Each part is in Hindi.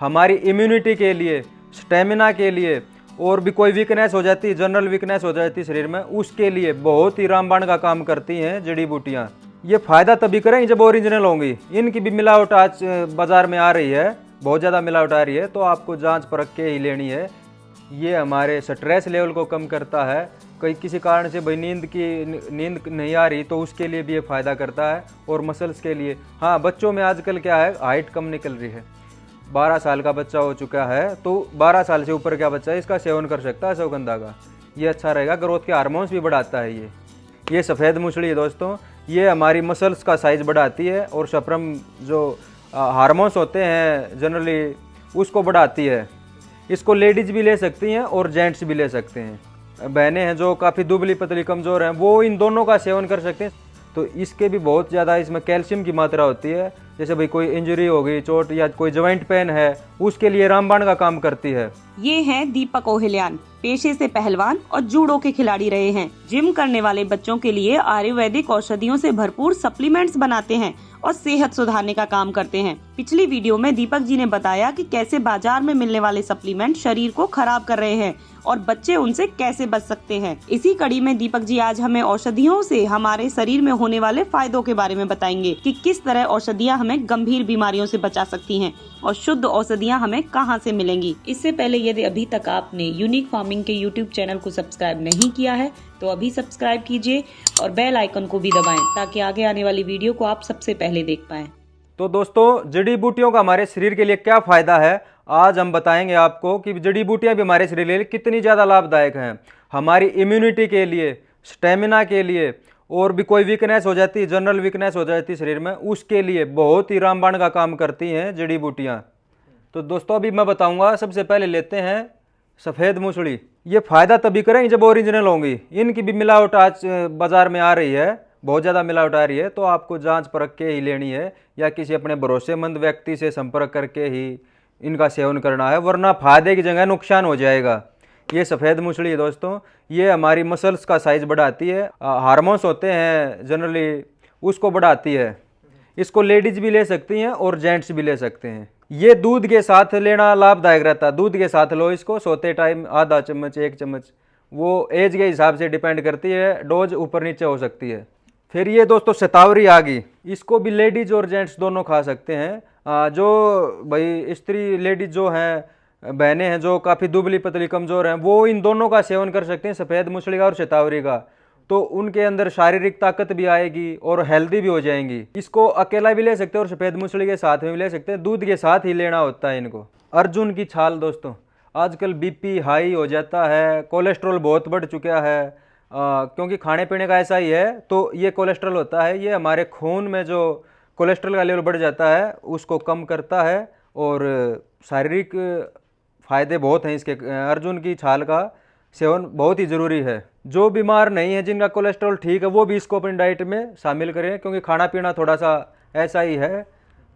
हमारी इम्यूनिटी के लिए, स्टेमिना के लिए, और भी कोई वीकनेस हो जाती है, जनरल वीकनेस हो जाती है शरीर में, उसके लिए बहुत ही रामबाण का काम करती हैं जड़ी बूटियाँ। ये फ़ायदा तभी करेंगी जब ओरिजिनल होंगी। इनकी भी मिलावट आज बाज़ार में आ रही है, बहुत ज़्यादा मिलावट आ रही है, तो आपको जांच परख के ही लेनी है। ये हमारे स्ट्रेस लेवल को कम करता है। कई किसी कारण से भाई नींद नहीं आ रही, तो उसके लिए भी ये फ़ायदा करता है, और मसल्स के लिए। हाँ, बच्चों में आजकल क्या है, हाइट कम निकल रही है। 12 साल का बच्चा हो चुका है, तो 12 साल से ऊपर का बच्चा इसका सेवन कर सकता है अश्वगंधा का। ये अच्छा रहेगा, ग्रोथ के हार्मोन्स भी बढ़ाता है ये सफ़ेद मूसली है दोस्तों, ये हमारी मसल्स का साइज़ बढ़ाती है, और सप्रम जो हार्मोन्स होते हैं जनरली, उसको बढ़ाती है। इसको लेडीज़ भी ले सकती हैं और जेंट्स भी ले सकते हैं। बहनें हैं जो काफ़ी दुबली पतली कमज़ोर हैं, वो इन दोनों का सेवन कर सकते हैं। तो इसके भी बहुत ज़्यादा इसमें कैल्शियम की मात्रा होती है। जैसे भाई कोई इंजरी हो गई, चोट या कोई जॉइंट पेन है, उसके लिए रामबाण का काम करती है। ये हैं दीपक ओहिल्यान, पेशे से पहलवान और जूडो के खिलाड़ी रहे हैं। जिम करने वाले बच्चों के लिए आयुर्वेदिक औषधियों से भरपूर सप्लीमेंट्स बनाते हैं और सेहत सुधारने का काम करते हैं। पिछली वीडियो में दीपक जी ने बताया कि कैसे बाजार में मिलने वाले सप्लीमेंट शरीर को खराब कर रहे हैं और बच्चे उनसे कैसे बच सकते हैं। इसी कड़ी में दीपक जी आज हमें औषधियों से हमारे शरीर में होने वाले फायदों के बारे में बताएंगे कि किस तरह औषधियाँ हमें गंभीर बीमारियों से बचा सकती हैं और शुद्ध औषधियाँ हमें कहाँ से मिलेंगी। इससे पहले यदि अभी तक आपने यूनिक फार्मिंग के यूट्यूब चैनल को सब्सक्राइब नहीं किया है तो अभी सब्सक्राइब कीजिए और बेल आइकन को भी दबाएं ताकि आगे आने वाली वीडियो को आप सबसे पहले देख पाएं। तो दोस्तों, जड़ी बूटियों का हमारे शरीर के लिए क्या फ़ायदा है, आज हम बताएंगे आपको कि जड़ी बूटियां भी हमारे शरीर के लिए कितनी ज़्यादा लाभदायक हैं। हमारी इम्यूनिटी के लिए, स्टेमिना के लिए, और भी कोई वीकनेस हो जाती है, जनरल वीकनेस हो जाती है शरीर में, उसके लिए बहुत ही रामबाण का काम करती हैं जड़ी बूटियाँ। तो दोस्तों, अभी मैं बताऊँगा। सबसे पहले लेते हैं सफ़ेद मूसली। ये फ़ायदा तभी करेंगी जब ओरिजिनल होंगी। इनकी भी मिलावट आज बाज़ार में आ रही है, बहुत ज़्यादा मिलावट आ रही है, तो आपको जांच परख के ही लेनी है, या किसी अपने भरोसेमंद व्यक्ति से संपर्क करके ही इनका सेवन करना है, वरना फ़ायदे की जगह नुकसान हो जाएगा। ये सफ़ेद मूसली है दोस्तों, ये हमारी मसल्स का साइज़ बढ़ाती है, हार्मोन्स होते हैं जनरली, उसको बढ़ाती है। इसको लेडीज़ भी ले सकती हैं और जेंट्स भी ले सकते हैं। ये दूध के साथ लेना लाभदायक रहता है। दूध के साथ लो इसको, सोते टाइम आधा चम्मच, 1 चम्मच, वो एज के हिसाब से डिपेंड करती है, डोज ऊपर नीचे हो सकती है। फिर ये दोस्तों शतावरी आ गई, इसको भी लेडीज और जेंट्स दोनों खा सकते हैं। जो भाई स्त्री लेडीज जो हैं, बहनें हैं जो काफ़ी दुबली पतली कमज़ोर हैं, वो इन दोनों का सेवन कर सकते हैं, सफ़ेद मूसली का और शतावरी का। तो उनके अंदर शारीरिक ताकत भी आएगी और हेल्दी भी हो जाएंगी। इसको अकेला भी ले सकते हैं और सफ़ेद मूसली के साथ में भी ले सकते हैं, दूध के साथ ही लेना होता है इनको। अर्जुन की छाल दोस्तों, आजकल बीपी हाई हो जाता है, कोलेस्ट्रॉल बहुत बढ़ चुका है, क्योंकि खाने पीने का ऐसा ही है। तो ये कोलेस्ट्रॉल होता है, ये हमारे खून में जो कोलेस्ट्रॉल का लेवल बढ़ जाता है उसको कम करता है, और शारीरिक फ़ायदे बहुत हैं इसके। अर्जुन की छाल का सेवन बहुत ही ज़रूरी है। जो बीमार नहीं है, जिनका कोलेस्ट्रॉल ठीक है, वो भी इसको अपनी डाइट में शामिल करें, क्योंकि खाना पीना थोड़ा सा ऐसा ही है,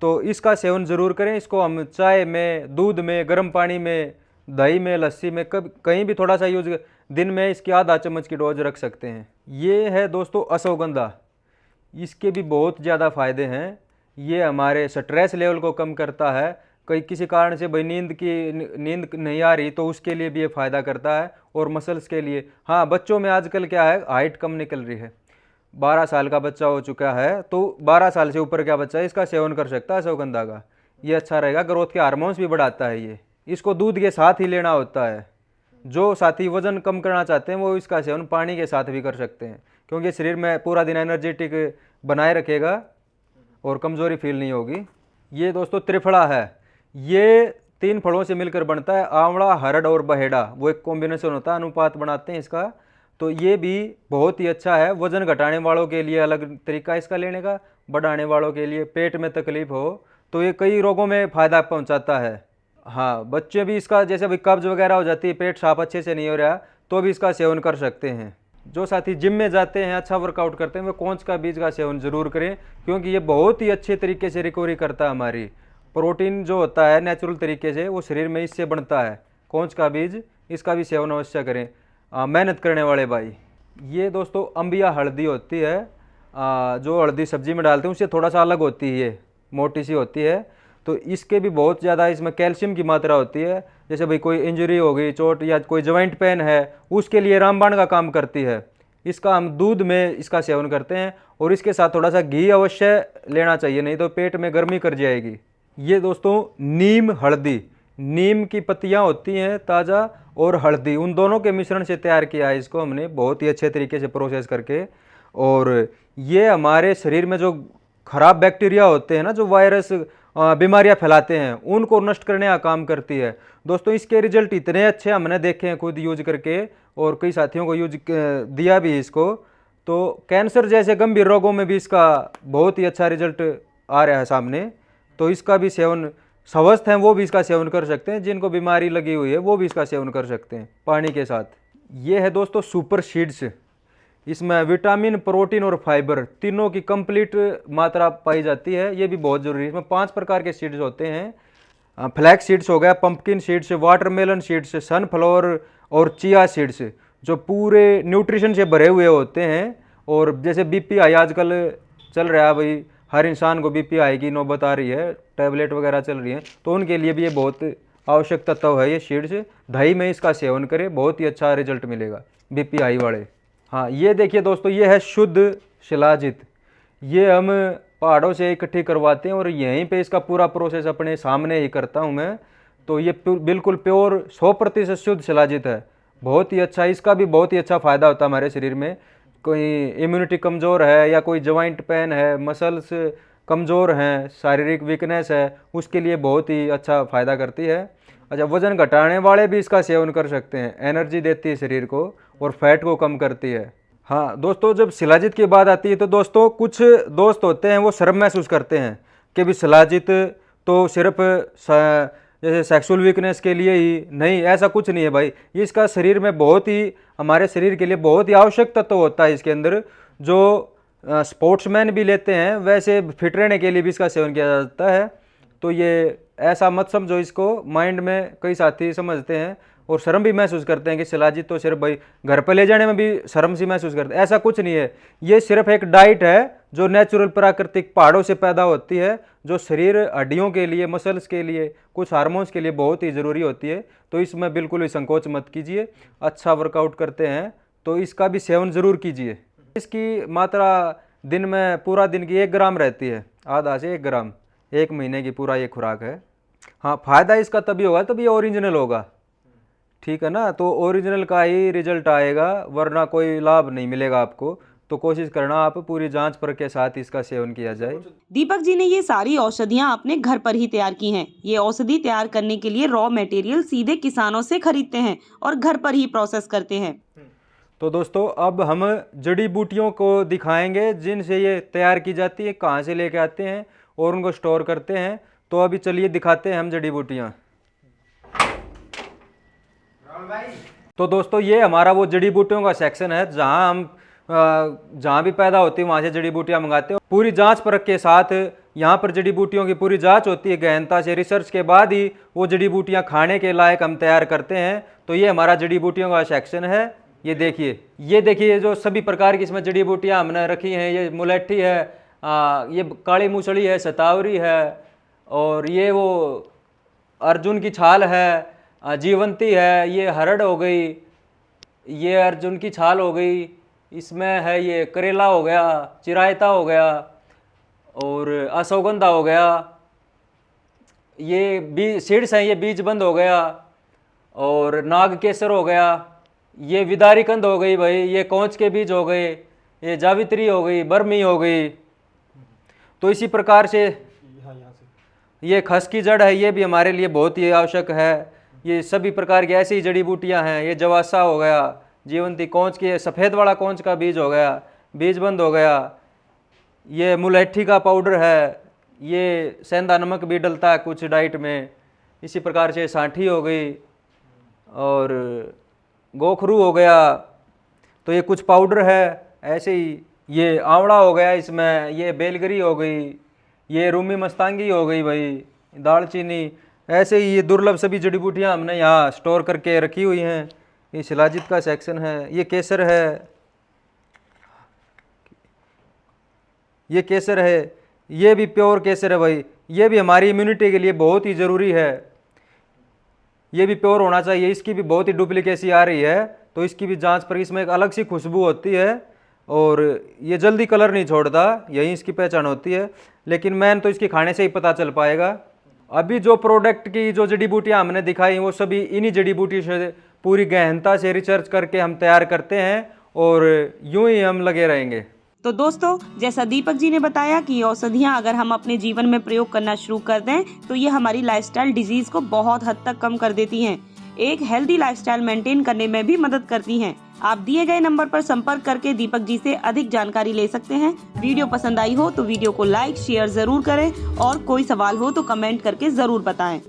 तो इसका सेवन ज़रूर करें। इसको हम चाय में, दूध में, गर्म पानी में, दही में, लस्सी में, कहीं भी थोड़ा सा यूज, दिन में इसकी आधा चम्मच की डोज रख सकते हैं। ये है दोस्तों अश्वगंधा, इसके भी बहुत ज़्यादा फ़ायदे हैं। ये हमारे स्ट्रेस लेवल को कम करता है। कई किसी कारण से भाई नींद नहीं आ रही, तो उसके लिए भी ये फ़ायदा करता है, और मसल्स के लिए। हाँ, बच्चों में आजकल क्या है, हाइट कम निकल रही है। 12 साल का बच्चा हो चुका है, तो 12 साल से ऊपर का बच्चा इसका सेवन कर सकता है अश्वगंधा का। ये अच्छा रहेगा, ग्रोथ के हार्मोन्स भी बढ़ाता है ये। इसको दूध के साथ ही लेना होता है। जो साथी वज़न कम करना चाहते हैं वो इसका सेवन पानी के साथ भी कर सकते हैं, क्योंकि शरीर में पूरा दिन एनर्जेटिक बनाए रखेगा और कमज़ोरी फील नहीं होगी। ये दोस्तों त्रिफला है, ये 3 फलों से मिलकर बनता है, आंवला, हरड़ और बहेड़ा, वो एक कॉम्बिनेशन होता है, अनुपात बनाते हैं इसका। तो ये भी बहुत ही अच्छा है। वज़न घटाने वालों के लिए अलग तरीका इसका लेने का, बढ़ाने वालों के लिए, पेट में तकलीफ हो तो ये कई रोगों में फ़ायदा पहुंचाता है। हाँ, बच्चे भी इसका, जैसे भाई कब्ज़ वगैरह हो जाती है, पेट साफ अच्छे से नहीं हो रहा, तो भी इसका सेवन कर सकते हैं। जो साथी जिम में जाते हैं, अच्छा वर्कआउट करते हैं, वे कोंच का बीज का सेवन ज़रूर करें, क्योंकि ये बहुत ही अच्छे तरीके से रिकवरी करता है। हमारी प्रोटीन जो होता है नेचुरल तरीके से, वो शरीर में इससे बनता है। कोंच का बीज, इसका भी सेवन अवश्य करें मेहनत करने वाले भाई। ये दोस्तों अंबिया हल्दी होती है, जो हल्दी सब्जी में डालते हैं उससे थोड़ा सा अलग होती है, ये मोटी सी होती है। तो इसके भी बहुत ज़्यादा इसमें कैल्शियम की मात्रा होती है। जैसे भाई कोई इंजरी हो गई, चोट या कोई जॉइंट पेन है, उसके लिए रामबाण का काम करती है। इसका हम दूध में इसका सेवन करते हैं और इसके साथ थोड़ा सा घी अवश्य लेना चाहिए, नहीं तो पेट में गर्मी कर जाएगी। ये दोस्तों नीम हल्दी, नीम की पत्तियां होती हैं ताज़ा, और हल्दी, उन दोनों के मिश्रण से तैयार किया है इसको हमने बहुत ही अच्छे तरीके से प्रोसेस करके। और ये हमारे शरीर में जो खराब बैक्टीरिया होते हैं ना, जो वायरस बीमारियां फैलाते हैं, उनको नष्ट करने का काम करती है। दोस्तों इसके रिजल्ट इतने अच्छे हमने देखे हैं खुद यूज करके, और कई साथियों को यूज दिया भी इसको। तो कैंसर जैसे गंभीर रोगों में भी इसका बहुत ही अच्छा रिजल्ट आ रहा है सामने। तो इसका भी सेवन, स्वस्थ हैं वो भी इसका सेवन कर सकते हैं, जिनको बीमारी लगी हुई है वो भी इसका सेवन कर सकते हैं पानी के साथ। ये है दोस्तों सुपर सीड्स। इसमें विटामिन, प्रोटीन और फाइबर तीनों की कंप्लीट मात्रा पाई जाती है। ये भी बहुत जरूरी है। इसमें 5 प्रकार के सीड्स होते हैं। फ्लैक्स सीड्स हो गया, pumpkin seeds, watermelon seeds, sunflower और चिया सीड्स, जो पूरे न्यूट्रिशन से भरे हुए होते हैं। और जैसे बीपी हाई आजकल चल रहा है भाई, हर इंसान को बीपी हाई की नौबत आ रही है, टैबलेट वगैरह चल रही है, तो उनके लिए भी ये बहुत आवश्यक तत्व है ये सीड्स। दही में इसका सेवन करें, बहुत ही अच्छा रिजल्ट मिलेगा बीपी हाई वाले। हाँ, ये देखिए दोस्तों, ये है शुद्ध शिलाजित। ये हम पहाड़ों से इकट्ठी करवाते हैं और यहीं पे इसका पूरा प्रोसेस अपने सामने ही करता हूँ मैं। तो ये बिल्कुल प्योर 100% शुद्ध शिलाजित है, बहुत ही अच्छा। इसका भी बहुत ही अच्छा फ़ायदा होता है हमारे शरीर में। कोई इम्यूनिटी कमज़ोर है या कोई जॉइंट पेन है, मसल्स कमज़ोर हैं, शारीरिक वीकनेस है, उसके लिए बहुत ही अच्छा फ़ायदा करती है। अच्छा, वज़न घटाने वाले भी इसका सेवन कर सकते हैं, एनर्जी देती है शरीर को और फैट को कम करती है। हाँ दोस्तों, जब शिलाजित की बात आती है तो दोस्तों कुछ दोस्त होते हैं वो शर्म महसूस करते हैं कि भी शिलाजित तो सिर्फ जैसे सेक्सुअल वीकनेस के लिए ही, नहीं, ऐसा कुछ नहीं है भाई। ये इसका शरीर में बहुत ही, हमारे शरीर के लिए बहुत ही आवश्यक तत्व होता है इसके अंदर, जो स्पोर्ट्समैन भी लेते हैं, वैसे फिट रहने के लिए भी इसका सेवन किया जाता है। तो ये ऐसा मत समझो इसको, माइंड में कई साथी समझते हैं और शर्म भी महसूस करते हैं कि शिलाजित तो सिर्फ भाई घर पर ले जाने में भी शर्म सी महसूस करते हैं। ऐसा कुछ नहीं है, ये सिर्फ एक डाइट है जो नेचुरल प्राकृतिक पहाड़ों से पैदा होती है, जो शरीर हड्डियों के लिए, मसल्स के लिए, कुछ हार्मोन्स के लिए बहुत ही ज़रूरी होती है। तो इसमें बिल्कुल भी संकोच मत कीजिए। अच्छा वर्कआउट करते हैं तो इसका भी सेवन ज़रूर कीजिए। इसकी मात्रा दिन में, पूरा दिन की 1 ग्राम रहती है, आधा से 1 ग्राम, 1 महीने की पूरा ये खुराक है। हाँ, फ़ायदा इसका तभी होगा तभी ओरिजिनल होगा, ठीक है ना। तो ओरिजिनल का ही रिजल्ट आएगा, वरना कोई लाभ नहीं मिलेगा आपको। तो कोशिश करना आप पूरी जांच पर के साथ इसका सेवन किया जाए। दीपक जी ने ये सारी औषधियाँ अपने घर पर ही तैयार की हैं। ये औषधि तैयार करने के लिए रॉ मटेरियल सीधे किसानों से खरीदते हैं और घर पर ही प्रोसेस करते हैं। तो दोस्तों अब हम जड़ी बूटियों को दिखाएंगे जिनसे ये तैयार की जाती है, कहाँ से लेके आते हैं और उनको स्टोर करते हैं। तो अभी चलिए दिखाते हैं हम जड़ी बूटियाँ। तो दोस्तों ये हमारा वो जड़ी बूटियों का सेक्शन है जहाँ हम जहाँ भी पैदा होती है वहाँ से जड़ी बूटियाँ मंगाते हैं। पूरी जांच परख के साथ यहाँ पर जड़ी बूटियों की पूरी जांच होती है गहनता से, रिसर्च के बाद ही वो जड़ी बूटियाँ खाने के लायक हम तैयार करते हैं। तो ये हमारा जड़ी बूटियों का सेक्शन है। ये देखिए जो सभी प्रकार की इसमें जड़ी बूटियाँ हमने रखी हैं। ये मुलेठी है, ये काली मूसड़ी है, शतावरी है, और ये वो अर्जुन की छाल है, जीवंती है, ये हरड़ हो गई, ये अर्जुन की छाल हो गई, इसमें है ये करेला हो गया, चिरायता हो गया और अश्वगंधा हो गया, ये सीड्स हैं, ये बीज बंद हो गया, और नाग केसर हो गया, ये विदारी कंद हो गई भाई, ये कौच के बीज हो गए, ये जावित्री हो गई, बर्मी हो गई। तो इसी प्रकार से ये खस की जड़ है, ये भी हमारे लिए बहुत ही आवश्यक है। ये सभी प्रकार की ऐसी जड़ी बूटियां हैं। ये जवासा हो गया, जीवंती, कौच की सफ़ेद वाला कौच का बीज हो गया, बीज बंद हो गया, ये मुलेठी का पाउडर है, ये सेंधा नमक भी डलता है कुछ डाइट में। इसी प्रकार से सांठी हो गई और गोखरू हो गया। तो ये कुछ पाउडर है। ऐसे ही ये आंवला हो गया, इसमें ये बेलगरी हो गई, ये रूमी मस्तांगी हो गई भाई, दालचीनी। ऐसे ही ये दुर्लभ सभी जड़ी बूटियाँ हमने यहाँ स्टोर करके रखी हुई हैं। ये शिलाजित का सेक्शन है। ये केसर है, ये केसर है, ये भी प्योर केसर है भाई, ये भी हमारी इम्यूनिटी के लिए बहुत ही ज़रूरी है। ये भी प्योर होना चाहिए, इसकी भी बहुत ही डुप्लीकेसी आ रही है, तो इसकी भी जांच पर। इसमें एक अलग सी खुशबू होती है और ये जल्दी कलर नहीं छोड़ता, यही इसकी पहचान होती है। लेकिन मैन तो इसके खाने से ही पता चल पाएगा। अभी जो प्रोडक्ट की जो जड़ी बूटियाँ हमने दिखाई वो सभी इन्हीं जड़ी बूटी से पूरी गहनता से रिसर्च करके हम तैयार करते हैं और यूं ही हम लगे रहेंगे। तो दोस्तों, जैसा दीपक जी ने बताया कि ये औषधियाँ अगर हम अपने जीवन में प्रयोग करना शुरू कर दें तो ये हमारी लाइफस्टाइल डिजीज को बहुत हद तक कम कर देती हैं। एक हेल्दी लाइफस्टाइल मेंटेन करने में भी मदद करती हैं। आप दिए गए नंबर पर संपर्क करके दीपक जी से अधिक जानकारी ले सकते हैं। वीडियो पसंद आई हो तो वीडियो को लाइक शेयर जरूर करें और कोई सवाल हो तो कमेंट करके जरूर बताएं।